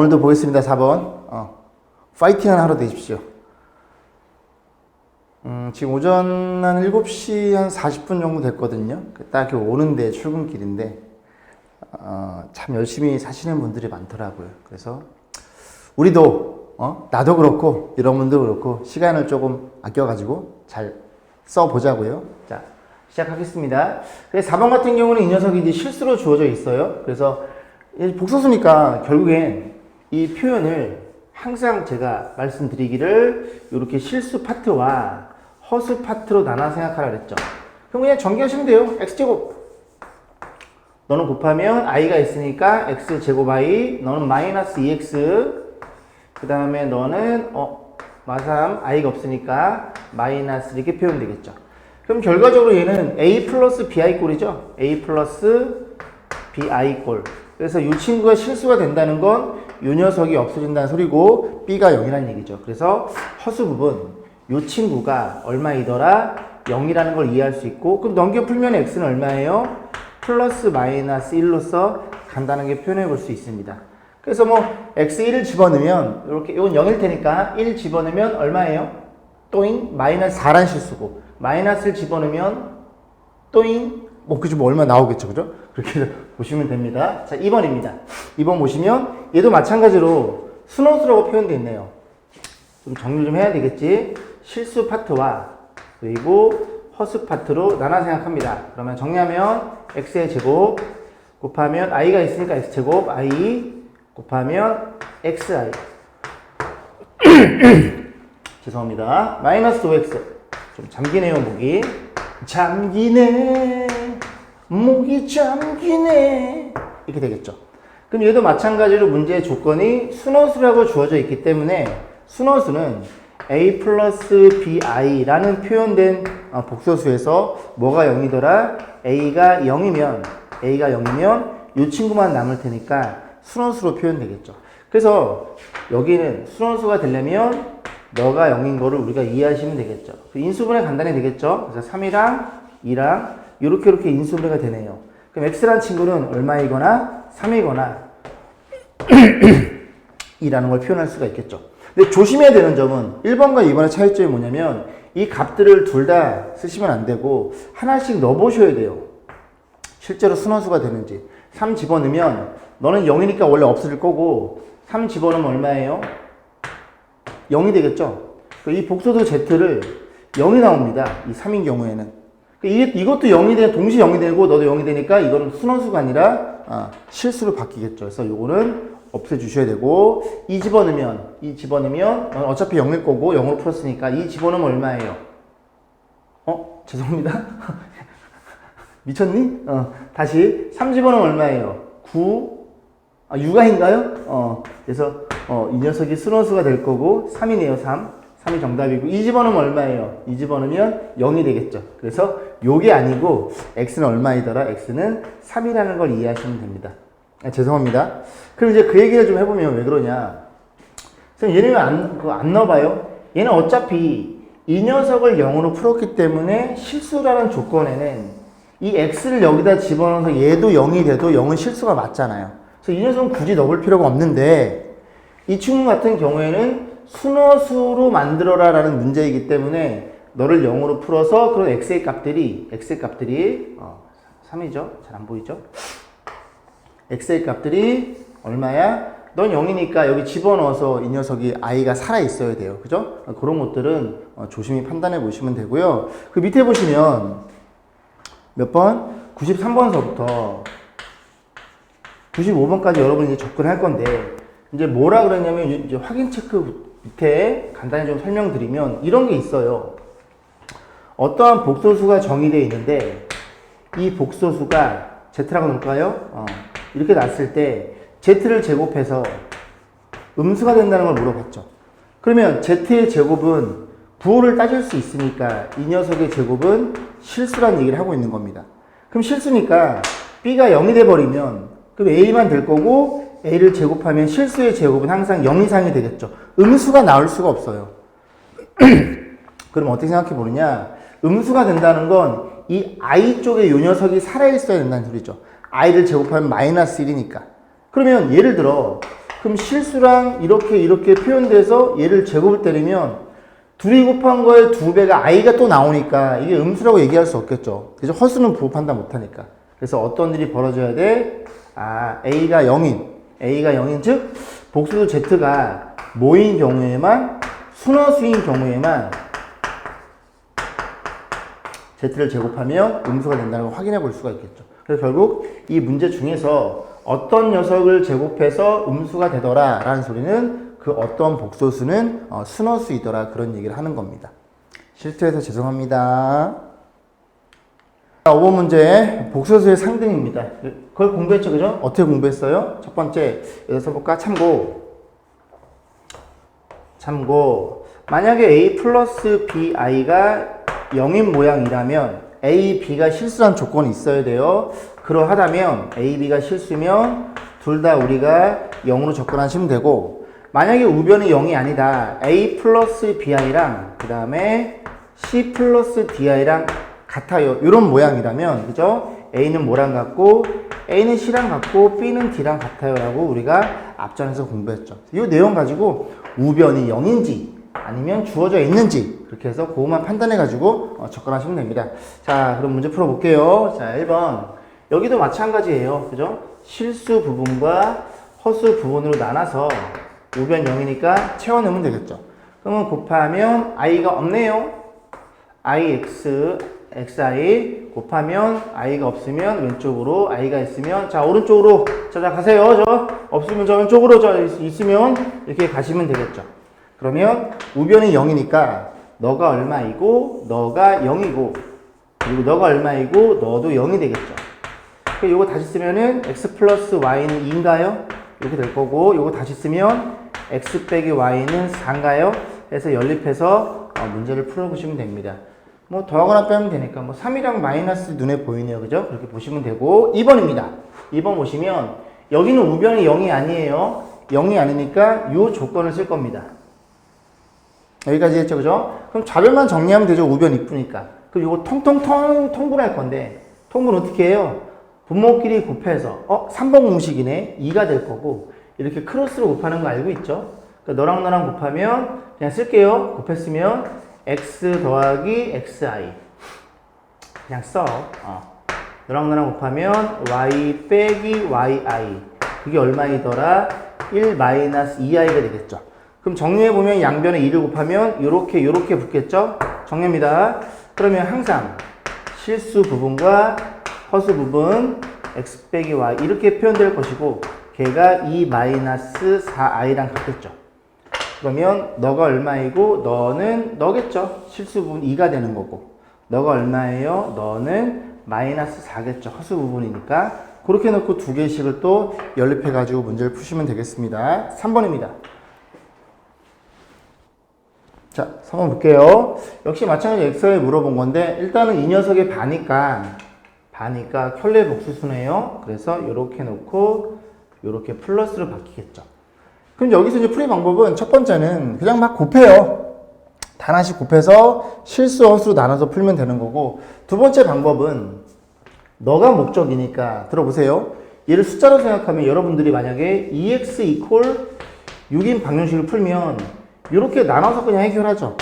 오늘도 보겠습니다. 4번. 파이팅하는 하루 되십시오. 지금 오전 한 7시 한 40분 정도 됐거든요. 딱 오는데 출근길인데, 참 열심히 사시는 분들이 많더라고요. 그래서, 우리도, 나도 그렇고, 여러분도 그렇고, 시간을 조금 아껴가지고 잘 써보자고요. 자, 시작하겠습니다. 4번 같은 경우는 이 녀석이 이제 실수로 주어져 있어요. 그래서, 복소수니까 결국엔 이 표현을 항상 제가 말씀드리기를 이렇게 실수 파트와 허수 파트로 나눠 생각하라 그랬죠. 그럼 그냥 전개하시면 돼요. x제곱. 너는 곱하면 i가 있으니까 x제곱 i. 너는 마이너스 2x. 그 다음에 너는 마삼 i가 없으니까 마이너스 이렇게 표현되면 되겠죠. 그럼 결과적으로 얘는 a 플러스 bi 꼴이죠. a 플러스 bi 꼴. 그래서 이 친구가 실수가 된다는 건 이 녀석이 없어진다는 소리고 b가 0이라는 얘기죠. 그래서 허수 부분 이 친구가 얼마이더라? 0이라는 걸 이해할 수 있고, 그럼 넘겨 풀면 x는 얼마예요? 플러스 마이너스 1로서 간단하게 표현해 볼 수 있습니다. 그래서 뭐 x 1을 집어넣으면 이렇게 이건 0일 테니까 1 집어넣으면 얼마예요? 또잉 마이너스 4란 실수고, 마이너스를 집어넣으면 또잉 그죠, 얼마 나오겠죠, 그죠? 그렇게 보시면 됩니다. 자, 2번입니다. 2번 보시면 얘도 마찬가지로 순호수라고 표현되어 있네요. 좀 정리 좀 해야 되겠지. 실수 파트와 그리고 허수 파트로 나눠 생각합니다. 그러면 정리하면 x의 제곱 곱하면 i가 있으니까 x제곱 i 곱하면 xi 죄송합니다. 마이너스 5x 좀 잠기네요, 목이. 잠기네, 목이 잠기네, 이렇게 되겠죠. 그럼 얘도 마찬가지로 문제의 조건이 순호수라고 주어져 있기 때문에 순호수는 a 플러스 bi라는 표현된 복소수에서 뭐가 0이더라? a가 0이면 이 친구만 남을 테니까 순호수로 표현되겠죠. 그래서 여기는 순호수가 되려면 너가 0인 거를 우리가 이해하시면 되겠죠. 인수분해 간단히 되겠죠. 그래서 3이랑 2랑 이렇게 인수분해가 되네요. 그럼 x라는 친구는 얼마이거나 3이거나 2라는 걸 표현할 수가 있겠죠. 근데 조심해야 되는 점은 1번과 2번의 차이점이 뭐냐면 이 값들을 둘 다 쓰시면 안 되고 하나씩 넣어보셔야 돼요. 실제로 순호수가 되는지. 3 집어넣으면 너는 0이니까 원래 없어질 거고 3 집어넣으면 얼마예요? 0이 되겠죠. 이 복소수 z를 0이 나옵니다. 이 3인 경우에는. 이것도 0이 되고 동시에 0이 되고 너도 0이 되니까 이거는 순호수가 아니라 실수로 바뀌겠죠. 그래서 이거는 없애주셔야 되고 2 집어넣으면 넌 어차피 0일 거고 0으로 풀었으니까 2 집어넣으면 얼마예요? 죄송합니다. 미쳤니? 다시 3 집어넣으면 얼마예요? 9 육아인가요? 그래서 이 녀석이 순호수가 될 거고 3이네요. 3이 정답이고 2 집어넣으면 얼마예요? 2 집어넣으면 0이 되겠죠. 그래서 요게 아니고 x는 얼마이더라? x는 3이라는 걸 이해하시면 됩니다. 죄송합니다. 그럼 이제 그 얘기를 좀 해보면 왜 그러냐. 선생님 얘는 안 넣어봐요? 얘는 어차피 이 녀석을 0으로 풀었기 때문에 실수라는 조건에는 이 x를 여기다 집어넣어서 얘도 0이 돼도 0은 실수가 맞잖아요. 그래서 이 녀석은 굳이 넣을 필요가 없는데 이 친구 같은 경우에는 순호수로 만들어라 라는 문제이기 때문에 너를 0으로 풀어서 그런 x의 값들이 3이죠? 잘 안 보이죠? x의 값들이 얼마야? 넌 0이니까 여기 집어넣어서 이 녀석이 i가 살아있어야 돼요. 그죠? 그런 것들은 조심히 판단해 보시면 되고요. 그 밑에 보시면 몇 번? 93번서부터 95번까지 여러분이 이제 접근할 건데 이제 뭐라 그랬냐면 이제 확인 체크 밑에 간단히 좀 설명드리면 이런 게 있어요. 어떠한 복소수가 정의되어 있는데 이 복소수가 z라고 놓을까요? 이렇게 놨을 때 z를 제곱해서 음수가 된다는 걸 물어봤죠. 그러면 z의 제곱은 부호를 따질 수 있으니까 이 녀석의 제곱은 실수라는 얘기를 하고 있는 겁니다. 그럼 실수니까 b가 0이 돼버리면 그럼 a만 될 거고 a를 제곱하면 실수의 제곱은 항상 0 이상이 되겠죠. 음수가 나올 수가 없어요. 그럼 어떻게 생각해 보느냐. 음수가 된다는 건 이 i 쪽에 이 녀석이 살아있어야 된다는 소리죠. i를 제곱하면 마이너스 1이니까. 그러면 예를 들어 그럼 실수랑 이렇게 표현돼서 얘를 제곱을 때리면 둘이 곱한 거에 2배가 i가 또 나오니까 이게 음수라고 얘기할 수 없겠죠. 그죠? 허수는 부호 판단 못하니까. 그래서 어떤 일이 벌어져야 돼? a가 0인 즉 복수수 z가 뭐인 경우에만, 순허수인 경우에만 z를 제곱하면 음수가 된다는 걸 확인해 볼 수가 있겠죠. 그래서 결국 이 문제 중에서 어떤 녀석을 제곱해서 음수가 되더라 라는 소리는 그 어떤 복소수는 순허수이더라, 그런 얘기를 하는 겁니다. 실수해서 죄송합니다. 5번 문제 복소수의 상등입니다. 그걸 공부했죠, 그죠? 어떻게 공부했어요? 첫 번째, 여기서 써볼까? 참고. 만약에 a 플러스 bi가 0인 모양이라면 a, b가 실수란 조건이 있어야 돼요. 그러하다면 a, b가 실수면 둘 다 우리가 0으로 접근하시면 되고, 만약에 우변이 0이 아니다. a 플러스 bi랑 그 다음에 c 플러스 di랑 같아요. 이런 모양이라면, 그죠? a는 뭐랑 같고, a는 c랑 같고, b는 d랑 같아요 라고 우리가 앞전에서 공부했죠. 이 내용 가지고 우변이 0인지 아니면 주어져 있는지 그렇게 해서 그것만 판단해 가지고 접근하시면 됩니다. 자, 그럼 문제 풀어볼게요. 자, 1번. 여기도 마찬가지예요. 그죠? 실수 부분과 허수 부분으로 나눠서 우변 0이니까 채워 넣으면 되겠죠. 그러면 곱하면 i가 없네요. ix, xi 곱하면 i가 없으면 왼쪽으로, i가 있으면 자 오른쪽으로 가세요. 저 없으면 저 왼쪽으로, 저 있으면 이렇게 가시면 되겠죠. 그러면 우변이 0이니까 너가 얼마이고 너가 0이고 그리고 너가 얼마이고 너도 0이 되겠죠. 이거 다시 쓰면은 x 플러스 y는 2인가요? 이렇게 될 거고, 이거 다시 쓰면 x 빼기 y는 4인가요? 해서 연립해서 문제를 풀어보시면 됩니다. 뭐 더하거나 빼면 되니까 뭐 3이랑 마이너스 눈에 보이네요. 그죠? 그렇게 보시면 되고, 2번입니다. 2번 보시면 여기는 우변이 0이 아니에요. 0이 아니니까 이 조건을 쓸 겁니다. 여기까지 했죠. 그죠? 그럼 좌변만 정리하면 되죠. 우변 이쁘니까. 그럼 이거 통분할 건데, 통분 어떻게 해요? 분모끼리 곱해서 3번 공식이네. 2가 될 거고, 이렇게 크로스로 곱하는 거 알고 있죠? 그러니까 너랑 나랑 곱하면 그냥 쓸게요. 곱했으면 x 더하기 xi 그냥 써. 너랑 나랑 곱하면 y 빼기 yi 그게 얼마이더라? 1 마이너스 2i가 되겠죠. 그럼 정리해보면 양변에 2를 곱하면 요렇게 붙겠죠? 정리합니다. 그러면 항상 실수 부분과 허수 부분 x 빼기 y 이렇게 표현될 것이고, 걔가 2 마이너스 4i랑 같겠죠. 그러면 너가 얼마이고 너는 너겠죠. 실수 부분 2가 되는 거고, 너가 얼마예요? 너는 마이너스 4겠죠. 허수 부분이니까. 그렇게 놓고 두 개씩을 또 연립해 가지고 문제를 푸시면 되겠습니다. 3번입니다. 자, 3번 볼게요. 역시 마찬가지 엑서에 물어본 건데, 일단은 이 녀석의 반이니까 켤레 복수수네요. 그래서 이렇게 놓고 이렇게 플러스로 바뀌겠죠. 그럼 여기서 이제 풀이 방법은 첫 번째는 그냥 막 곱해요. 단 하나씩 곱해서 실수 허수로 나눠서 풀면 되는 거고, 두 번째 방법은 너가 목적이니까 들어보세요. 얘를 숫자로 생각하면 여러분들이 만약에 2x 이퀄 6인 방정식을 풀면 이렇게 나눠서 그냥 해결하죠.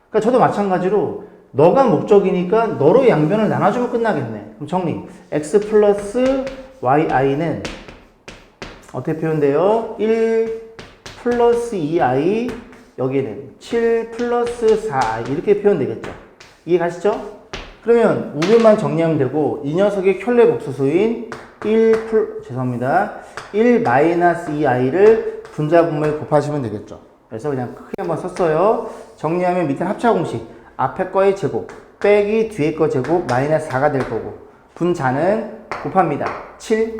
그러니까 저도 마찬가지로 너가 목적이니까 너로 양변을 나눠주면 끝나겠네. 그럼 정리. x 플러스 yi는 어떻게 표현돼요? 1 플러스 2i, 여기는 7 플러스 4i 이렇게 표현되겠죠. 이해 가시죠? 그러면 우변만 정리하면 되고, 이 녀석의 켤레 복수수인 1 마이너스 2i를 분자 분모에 곱하시면 되겠죠. 그래서 그냥 크게 한번 썼어요. 정리하면 밑에 합차 공식, 앞에 거의 제곱 빼기 뒤에 거 제곱 마이너스 4가 될 거고, 분자는 곱합니다. 7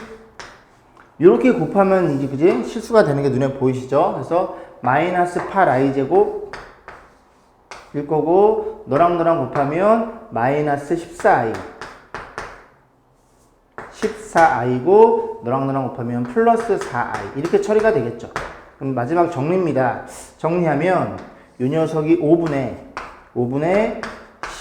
이렇게 곱하면 이제 그지 실수가 되는 게 눈에 보이시죠? 그래서 마이너스 8i 제곱 일 거고, 너랑 곱하면 마이너스 14i고 너랑 곱하면 플러스 4i 이렇게 처리가 되겠죠. 그럼 마지막 정리입니다. 정리하면 이 녀석이 5분의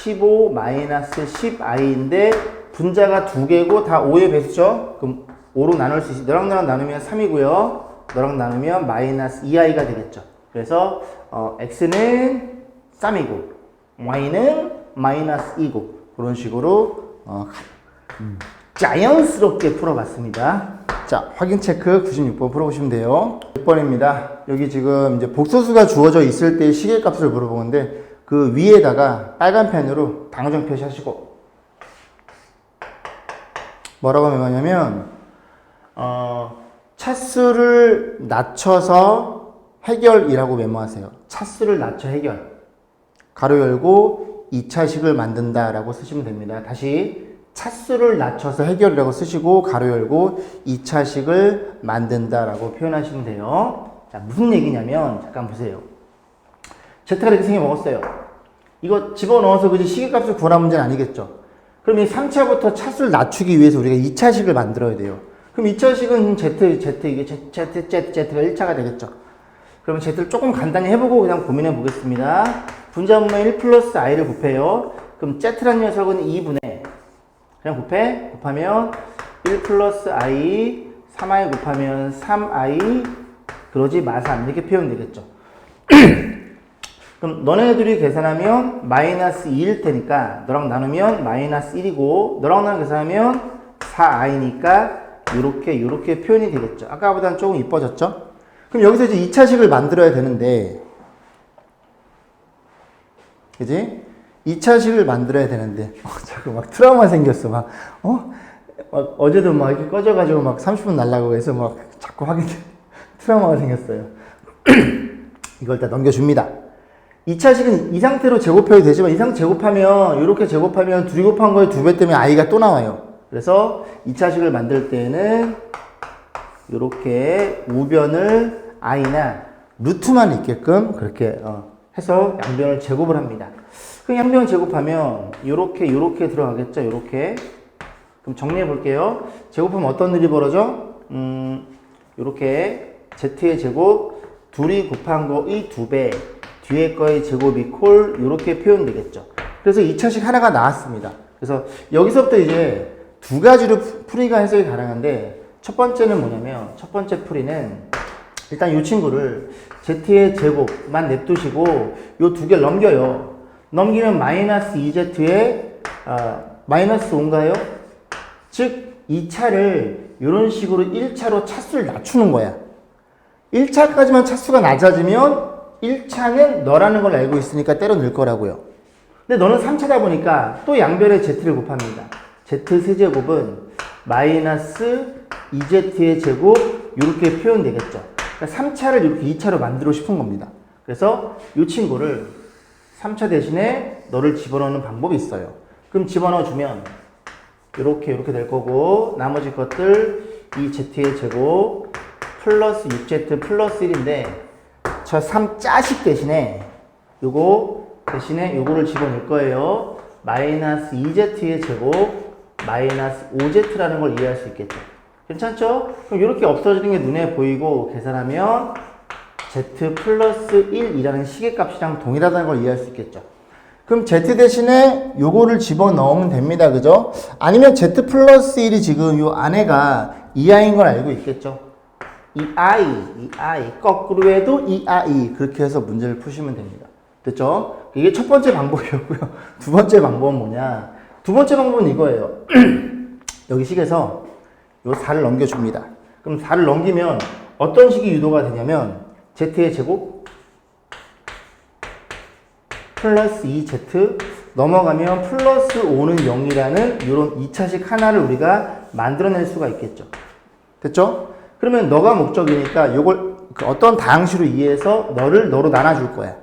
15 마이너스 10i인데 분자가 두 개고 다 5의 배수죠. 그럼 5로 나눌 수 있어요. 너랑 나누면 3이고요. 너랑 나누면 마이너스 2i가 되겠죠. 그래서 x는 3이고 y는 마이너스 2고 그런 식으로 자연스럽게 풀어봤습니다. 자, 확인 체크 96번 풀어보시면 돼요. 6번입니다. 여기 지금 이제 복소수가 주어져 있을 때 시계값을 물어보는데 그 위에다가 빨간 펜으로 방정 표시하시고 뭐라고 메모하냐면 차수를 낮춰서 해결이라고 메모하세요. 차수를 낮춰 해결. 가로 열고 2차식을 만든다 라고 쓰시면 됩니다. 다시 차수를 낮춰서 해결이라고 쓰시고 가로 열고 2차식을 만든다 라고 표현하시면 돼요. 자, 무슨 얘기냐면 잠깐 보세요. Z가 이렇게 생겨 먹었어요. 이거 집어넣어서 그지 시계값을 구하라는 문제는 아니겠죠. 그럼 이 3차부터 차수를 낮추기 위해서 우리가 2차식을 만들어야 돼요. 그럼 2차식은 이게 Z가 1차가 되겠죠. 그러면 Z를 조금 간단히 해보고 그냥 고민해 보겠습니다. 분자분면 1 플러스 i를 곱해요. 그럼 Z라는 녀석은 2분의 그냥 곱하면 1 플러스 i 3i 곱하면 3i 그러지 마3 이렇게 표현되겠죠. 그럼 너네들이 계산하면 마이너스 2일 테니까 너랑 나누면 마이너스 1이고 너랑 나랑 계산하면 4i니까 요렇게 표현이 되겠죠. 아까보다는 조금 이뻐졌죠? 그럼 여기서 이제 2차식을 만들어야 되는데 그지? 2차식을 만들어야 되는데 자꾸 막 트라우마 생겼어. 어제도 막 이렇게 꺼져가지고 막 30분 날라고 해서 막 자꾸 트라우마가 생겼어요. 이걸 다 넘겨줍니다. 2차식은 이 상태로 제곱해도 되지만 이 상태 제곱하면 이렇게 제곱하면 둘이 곱한 거에 2배 때문에 i가 또 나와요. 그래서 2차식을 만들 때는 이렇게 우변을 i나 루트만 있게끔 그렇게 해서 양변을 제곱을 합니다. 그럼 양변을 제곱하면 요렇게 들어가겠죠. 요렇게. 그럼 정리해 볼게요. 제곱하면 어떤 일이 벌어져? 요렇게 z의 제곱 둘이 곱한 거의 2배 뒤에 거의 제곱이 콜 요렇게 표현되겠죠. 그래서 2차식 하나가 나왔습니다. 그래서 여기서부터 이제 두 가지로 풀이가 해석이 가능한데 첫 번째는 뭐냐면 첫 번째 풀이는 일단 이 친구를 z의 제곱만 냅두시고 요 두 개를 넘겨요. 넘기면 마이너스 2z에 마이너스 5인가요? 즉 2차를 이런 식으로 1차로 차수를 낮추는 거야. 1차까지만 차수가 낮아지면 1차는 너라는 걸 알고 있으니까 때려 넣을 거라고요. 근데 너는 3차다 보니까 또 양변에 z를 곱합니다. z 세제곱은 마이너스 2z의 제곱 이렇게 표현되겠죠. 그러니까 3차를 이렇게 2차로 만들고 싶은 겁니다. 그래서 이 친구를 3차 대신에 너를 집어넣는 방법이 있어요. 그럼 집어넣어주면 이렇게 될 거고 나머지 것들 이 z의 제곱 플러스 6z 플러스 1인데 저 3자식 대신에 요거를 집어넣을 거예요. 마이너스 2z의 제곱 마이너스 5z라는 걸 이해할 수 있겠죠. 괜찮죠? 그럼 이렇게 없어지는 게 눈에 보이고 계산하면 z 플러스 1이라는 시계값이랑 동일하다는 걸 이해할 수 있겠죠. 그럼 z 대신에 요거를 집어넣으면 됩니다. 그죠? 아니면 z 플러스 1이 지금 요 안에가 2i인 걸 알고 있겠죠. 이 i 거꾸로 해도 이 i 그렇게 해서 문제를 푸시면 됩니다. 됐죠? 이게 첫 번째 방법이었고요. 두 번째 방법은 뭐냐? 두 번째 방법은 이거예요. 여기 식에서 요 4를 넘겨줍니다. 그럼 4를 넘기면 어떤 식이 유도가 되냐면 z의 제곱 플러스 2z 넘어가면 플러스 5는 0이라는 이런 2차식 하나를 우리가 만들어낼 수가 있겠죠. 됐죠? 그러면 너가 목적이니까 요걸 어떤 다항식으로 이해해서 너를 너로 나눠줄 거야.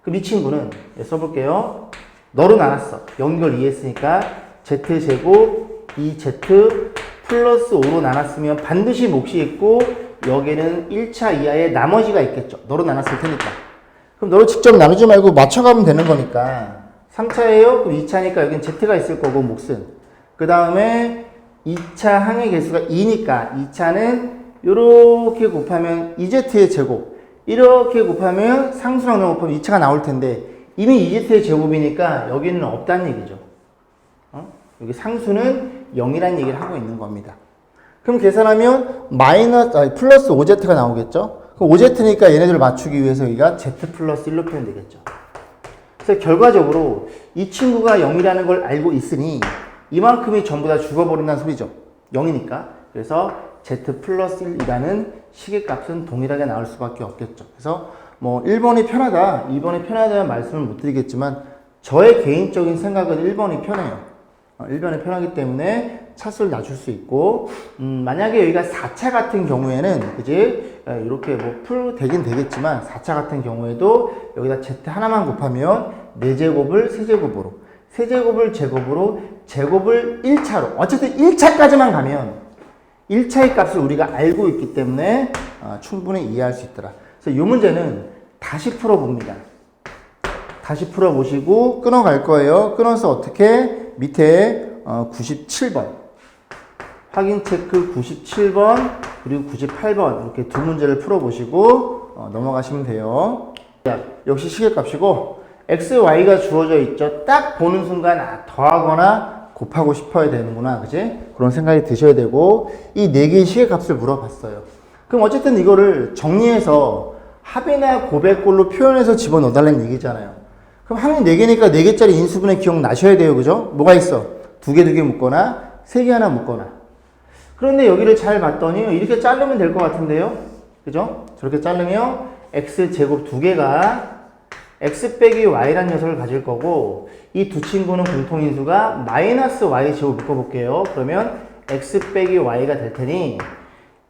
그럼 이 친구는 써볼게요. 너로 나눴어. 연결 이해했으니까 z제곱 2z 플러스 5로 나눴으면 반드시 몫이 있고 여기는 1차 이하의 나머지가 있겠죠. 너로 나눴을 테니까. 그럼 너를 직접 나누지 말고 맞춰가면 되는 거니까 3차예요? 그럼 2차니까 여긴 z가 있을 거고 몫은. 그 다음에 2차 항의 개수가 2니까 2차는 이렇게 곱하면 2z의 제곱 이렇게 곱하면 상수랑 너무 곱하면 2차가 나올 텐데 이미 2z의 제곱이니까 여기는 없다는 얘기죠. 여기 상수는 0이라는 얘기를 하고 있는 겁니다. 그럼 계산하면 플러스 5Z가 나오겠죠? 그럼 5Z니까 얘네들을 맞추기 위해서 여기가 Z 플러스 1로 표현되겠죠. 그래서 결과적으로 이 친구가 0이라는 걸 알고 있으니 이만큼이 전부 다 죽어버린다는 소리죠. 0이니까. 그래서 Z 플러스 1이라는 시계값은 동일하게 나올 수밖에 없겠죠. 그래서 뭐 1번이 편하다, 2번이 편하다는 말씀을 못 드리겠지만 저의 개인적인 생각은 1번이 편해요. 1번이 편하기 때문에 차수를 낮출 수 있고 만약에 여기가 4차 같은 경우에는 그지 이렇게 뭐 풀 되긴 되겠지만 4차 같은 경우에도 여기다 Z 하나만 곱하면 4제곱을 세제곱으로 세제곱을 제곱으로 제곱을 1차로 어쨌든 1차까지만 가면 1차의 값을 우리가 알고 있기 때문에 충분히 이해할 수 있더라. 그래서 이 문제는 다시 풀어봅니다. 다시 풀어보시고 끊어갈 거예요. 끊어서 어떻게 밑에 97번 확인 체크 97번 그리고 98번 이렇게 두 문제를 풀어보시고 넘어가시면 돼요. 역시 시계값이고 x, y가 주어져 있죠. 딱 보는 순간 더하거나 곱하고 싶어야 되는구나, 그지? 그런 생각이 드셔야 되고 이 네 개의 시계값을 물어봤어요. 그럼 어쨌든 이거를 정리해서 합이나 곱의 꼴로 표현해서 집어넣어달라는 얘기잖아요. 그럼 합이 4개니까 4개짜리 인수분해 기억나셔야 돼요, 그죠? 뭐가 있어? 2개 묶거나 3개 하나 묶거나. 그런데 여기를 잘 봤더니 이렇게 자르면 될 것 같은데요, 그죠? 저렇게 자르면 x제곱 2개가 x 빼기 y라는 녀석을 가질 거고 이 두 친구는 공통인수가 마이너스 y제곱 묶어볼게요. 그러면 x 빼기 y가 될 테니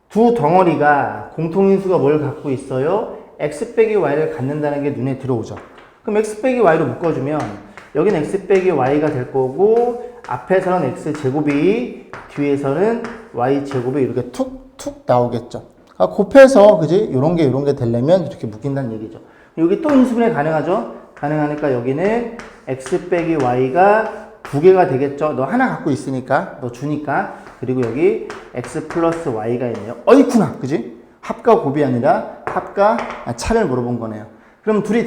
두 덩어리가 공통인수가 뭘 갖고 있어요? x 빼기 y를 갖는다는 게 눈에 들어오죠. 그럼 x 빼기 y로 묶어주면 여기는 x 빼기 y가 될 거고 앞에서는 x제곱이 뒤에서는 y제곱이 이렇게 툭툭 나오겠죠. 곱해서 그지? 요런 게 되려면 이렇게 묶인다는 얘기죠. 여기 또 인수분해 가능하죠? 가능하니까 여기는 x 빼기 y가 2개가 되겠죠? 너 하나 갖고 있으니까, 너 주니까. 그리고 여기 x 플러스 y가 있네요. 어이쿠나! 그지? 합과 곱이 아니라 합과 차를 물어본 거네요. 그럼 둘이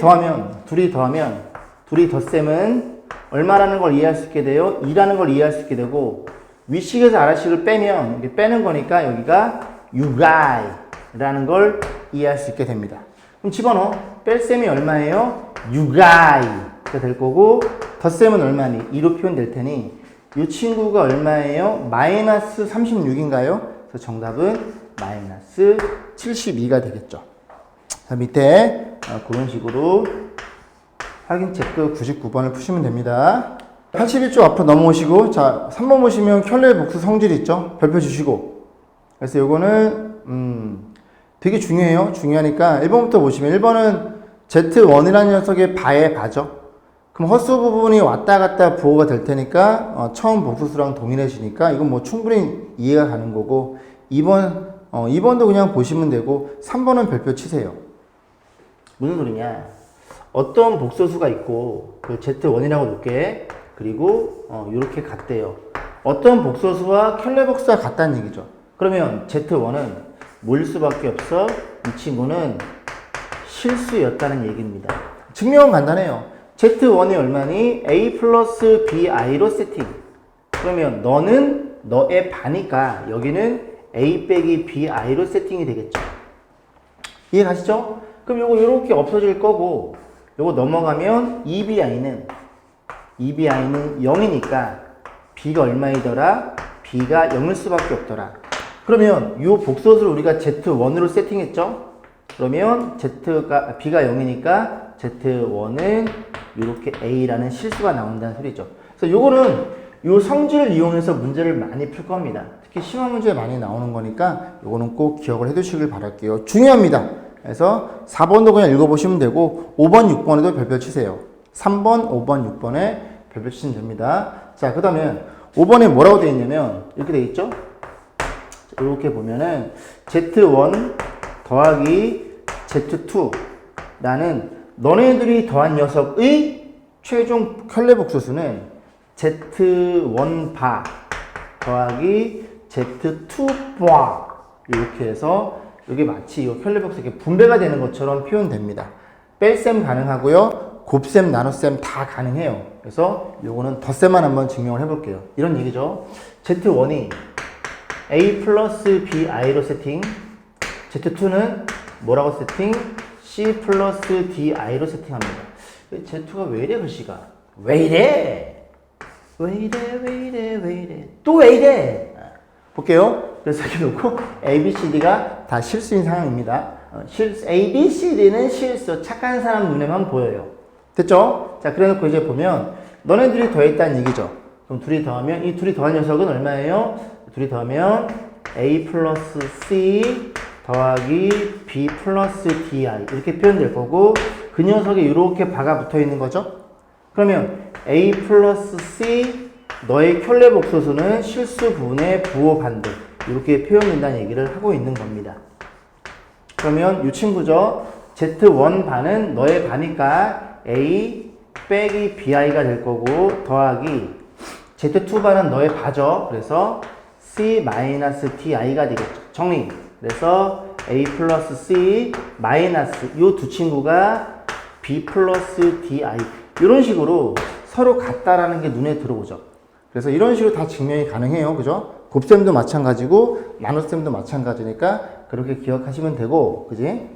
덧셈은 얼마라는 걸 이해할 수 있게 돼요? 2라는 걸 이해할 수 있게 되고 윗식에서 아래식을 빼면 이게 빼는 거니까 여기가 유가이라는 걸 이해할 수 있게 됩니다. 그럼 집어넣어. 뺄셈이 얼마예요? 유가이가 될 거고 덧셈은 얼마니? 2로 표현될 테니 이 친구가 얼마예요? 마이너스 36인가요? 그래서 정답은 마이너스 72가 되겠죠. 자, 밑에 그런 식으로 확인 체크 99번을 푸시면 됩니다. 81쪽 앞으로 넘어오시고 자 3번 보시면 켤레 복수 성질 있죠? 별표 주시고 그래서 요거는 되게 중요해요. 중요하니까 1번부터 보시면 1번은 Z1이라는 녀석의 바에 바죠. 그럼 헛수 부분이 왔다 갔다 부호가 될 테니까 처음 복수수랑 동일해지니까 이건 뭐 충분히 이해가 가는 거고 2번도 그냥 보시면 되고 3번은 별표 치세요. 무슨 소리냐? 어떤 복소수가 있고 그 Z1이라고 놓게 그리고 이렇게 같대요. 어떤 복소수와 켤레 복수가 같다는 얘기죠. 그러면 Z1은 뭐일 수밖에 없어? 이 친구는 실수였다는 얘기입니다. 증명은 간단해요. Z1이 얼마니? A 플러스 BI로 세팅. 그러면 너는 너의 바니까 여기는 A 빼기 BI로 세팅이 되겠죠. 이해 가시죠? 그럼 요거 이렇게 없어질 거고 요거 넘어가면 EBI는 0이니까 B가 얼마이더라? B가 0일 수밖에 없더라. 그러면 이 복소수를 우리가 Z1으로 세팅했죠? 그러면 B가 0이니까 Z1은 이렇게 A라는 실수가 나온다는 소리죠. 그래서 요거는 요 성질을 이용해서 문제를 많이 풀 겁니다. 특히 심화 문제에 많이 나오는 거니까 요거는 꼭 기억을 해 두시길 바랄게요. 중요합니다. 그래서 4번도 그냥 읽어보시면 되고 5번, 6번에도 별표 치세요. 3번, 5번, 6번에 별표 치시면 됩니다. 자, 그 다음에 5번에 뭐라고 되어 있냐면 이렇게 되어 있죠? 이렇게 보면은 Z1 더하기 Z2라는 너네들이 더한 녀석의 최종 켤레 복소수는 Z1 바 더하기 Z2 바 이렇게 해서 이게 마치 이 켤레 복수 이렇게 분배가 되는 것처럼 표현됩니다. 뺄셈 가능하고요. 곱셈, 나눗셈 다 가능해요. 그래서 요거는 덧셈만 한번 증명을 해볼게요. 이런 얘기죠. Z1이 A 플러스 BI로 세팅, Z2는 뭐라고 세팅? C 플러스 DI로 세팅합니다. Z2가 왜 이래 글씨가? 왜 이래? 왜 이래? 또 왜 이래? 볼게요. 그래서 이렇게 놓고 A, B, C, D가 다 실수인 상황입니다. A, B, C, D는 실수, 착한 사람 눈에만 보여요. 됐죠? 자, 그래 놓고 이제 보면 너네들이 더했다는 얘기죠. 그럼 둘이 더하면 이 둘이 더한 녀석은 얼마예요? 둘이 더하면 A 플러스 C 더하기 B 플러스 DI 이렇게 표현될 거고 그 녀석에 이렇게 바가 붙어 있는 거죠. 그러면 A 플러스 C 너의 켤레 복소수는 실수 부분의 부호 반대 이렇게 표현된다는 얘기를 하고 있는 겁니다. 그러면 이 친구죠. Z1 반은 너의 반이니까 A 빼기 BI가 될 거고 더하기 Z2 반은 너의 바죠. 그래서 C-TI가 되겠죠. 정리. 그래서 A 플러스 C 마이너스 이 두 친구가 B 플러스 DI 이런 식으로 서로 같다라는 게 눈에 들어오죠. 그래서 이런 식으로 다 증명이 가능해요. 그죠? 곱셈도 마찬가지고 나눗셈도 마찬가지니까 그렇게 기억하시면 되고 그지?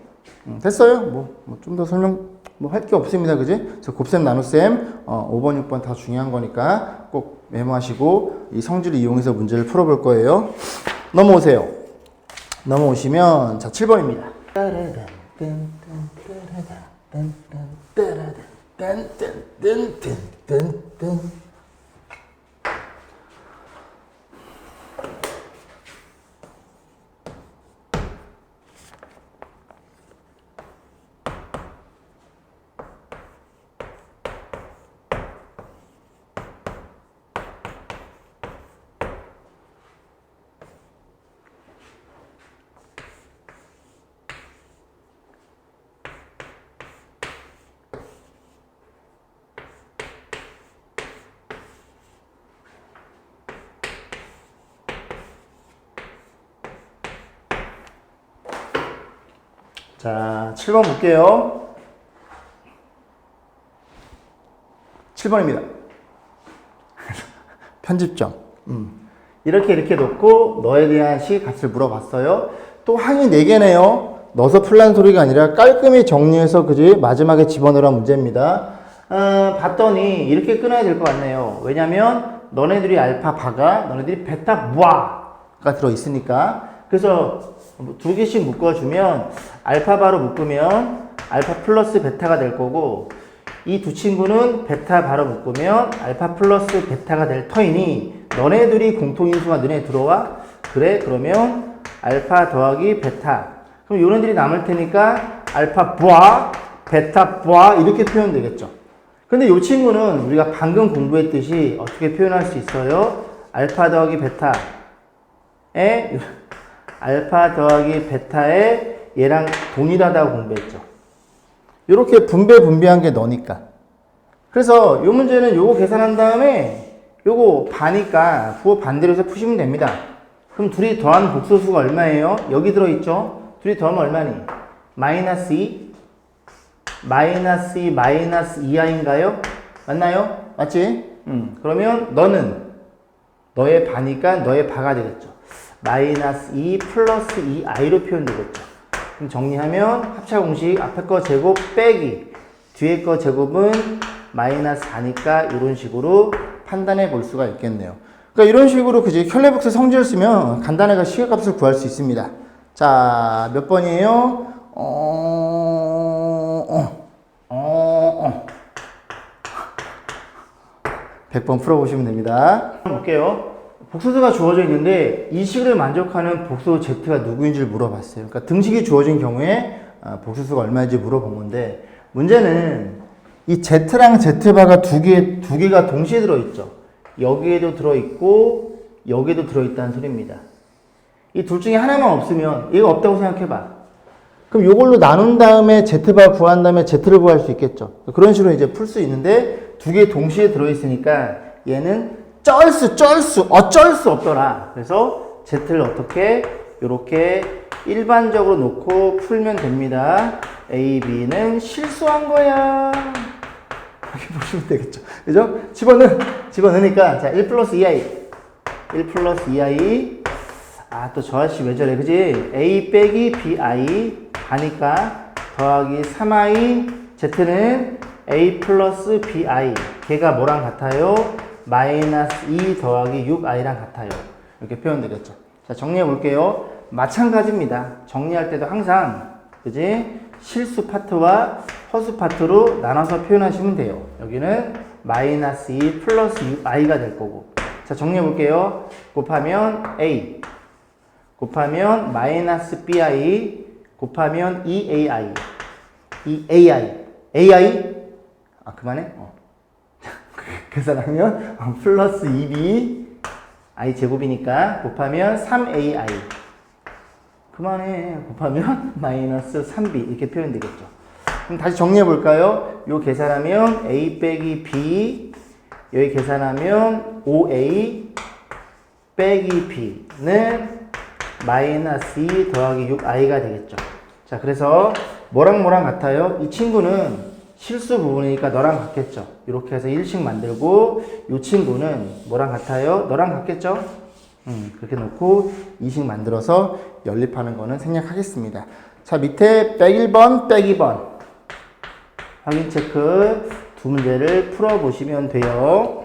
됐어요. 뭐 좀 더 설명 할 게 없습니다. 그지? 그래서 곱셈 나눗셈 5번 6번 다 중요한 거니까 꼭 메모하시고 이 성질을 이용해서 문제를 풀어볼 거예요. 넘어오세요. 넘어오시면 자 7번입니다. 자, 7번 볼게요. 7번입니다. 편집점. 이렇게 놓고 너에 대한 시값을 물어봤어요. 또 항이 4개네요. 넣어서 풀란 소리가 아니라 깔끔히 정리해서 그지 마지막에 집어넣으란 문제입니다. 봤더니 이렇게 끊어야 될 것 같네요. 왜냐면 너네들이 알파 바가 너네들이 베타 무아가 들어있으니까. 그래서 2개씩 묶어주면 알파 바로 묶으면 알파 플러스 베타가 될 거고 이 두 친구는 베타 바로 묶으면 알파 플러스 베타가 될 터이니 너네들이 공통인수가 눈에 들어와? 그래? 그러면 알파 더하기 베타 그럼 요네들이 남을 테니까 알파 부아 베타 부아 이렇게 표현되겠죠. 근데 요 친구는 우리가 방금 공부했듯이 어떻게 표현할 수 있어요? 알파 더하기 베타에 알파 더하기 베타에 얘랑 동일하다고 공부했죠. 이렇게 분배한 게 너니까. 그래서 이 문제는 요거 계산한 다음에 요거 반이니까 부호 반대로 해서 푸시면 됩니다. 그럼 둘이 더한 복소수가 얼마예요? 여기 들어있죠? 둘이 더하면 얼마니? 마이너스 2 마이너스 2 마이너스 2i인가요? 맞나요? 맞지? 그러면 너는 너의 바니까 너의 바가 되겠죠. 마이너스 2 플러스 2i로 표현되겠죠. 그럼 정리하면 합차 공식 앞에 거 제곱 빼기 뒤에 거 제곱은 마이너스 4니까 이런 식으로 판단해 볼 수가 있겠네요. 그러니까 이런 식으로 그지 켤레복수 성질을 쓰면 간단하게 시계값을 구할 수 있습니다. 자, 몇 번이에요? 100번 풀어보시면 됩니다. 볼게요. 복소수가 주어져 있는데 이 식을 만족하는 복소 Z가 누구인지를 물어봤어요. 그러니까 등식이 주어진 경우에 복소수가 얼마인지 물어본 건데 문제는 이 Z랑 Z바가 두 개가 동시에 들어있죠. 여기에도 들어있고 여기에도 들어있다는 소리입니다. 이 둘 중에 하나만 없으면 얘가 없다고 생각해봐. 그럼 이걸로 나눈 다음에 Z바 구한 다음에 Z를 구할 수 있겠죠. 그런 식으로 이제 풀 수 있는데 두 개 동시에 들어있으니까 얘는 어쩔 수 없더라. 그래서 Z를 어떻게 이렇게 일반적으로 놓고 풀면 됩니다. A, B는 실수한 거야. 이렇게 보시면 되겠죠. 그죠? 집어넣으니까 자, 1 플러스 2i 아, 또 저 아저씨 왜 저래, 그지? A 빼기 BI 하니까 더하기 3I Z는 A 플러스 BI. 걔가 뭐랑 같아요? 마이너스 2 더하기 6I랑 같아요. 이렇게 표현되겠죠. 자, 정리해 볼게요. 마찬가지입니다. 정리할 때도 항상, 그지? 실수 파트와 허수 파트로 나눠서 표현하시면 돼요. 여기는 마이너스 2 플러스 6I가 될 거고. 자, 정리해 볼게요. 곱하면 A. 곱하면 마이너스 BI. 곱하면 2AI. 2AI. AI? 아, 그만해? 계산하면 플러스 2B I 제곱이니까 곱하면 3AI. 그만해. 곱하면 마이너스 3B 이렇게 표현되겠죠. 그럼 다시 정리해 볼까요? 요 계산하면 A 빼기 B, 여기 계산하면 5A 빼기 B는 마이너스 2 더하기 6I가 되겠죠. 자, 그래서 뭐랑 뭐랑 같아요? 이 친구는 실수 부분이니까 너랑 같겠죠. 이렇게 해서 1식 만들고 이 친구는 뭐랑 같아요? 너랑 같겠죠? 그렇게 놓고 2식 만들어서 연립하는 거는 생략하겠습니다. 자, 밑에 101번, 102번 확인 체크 두 문제를 풀어보시면 돼요.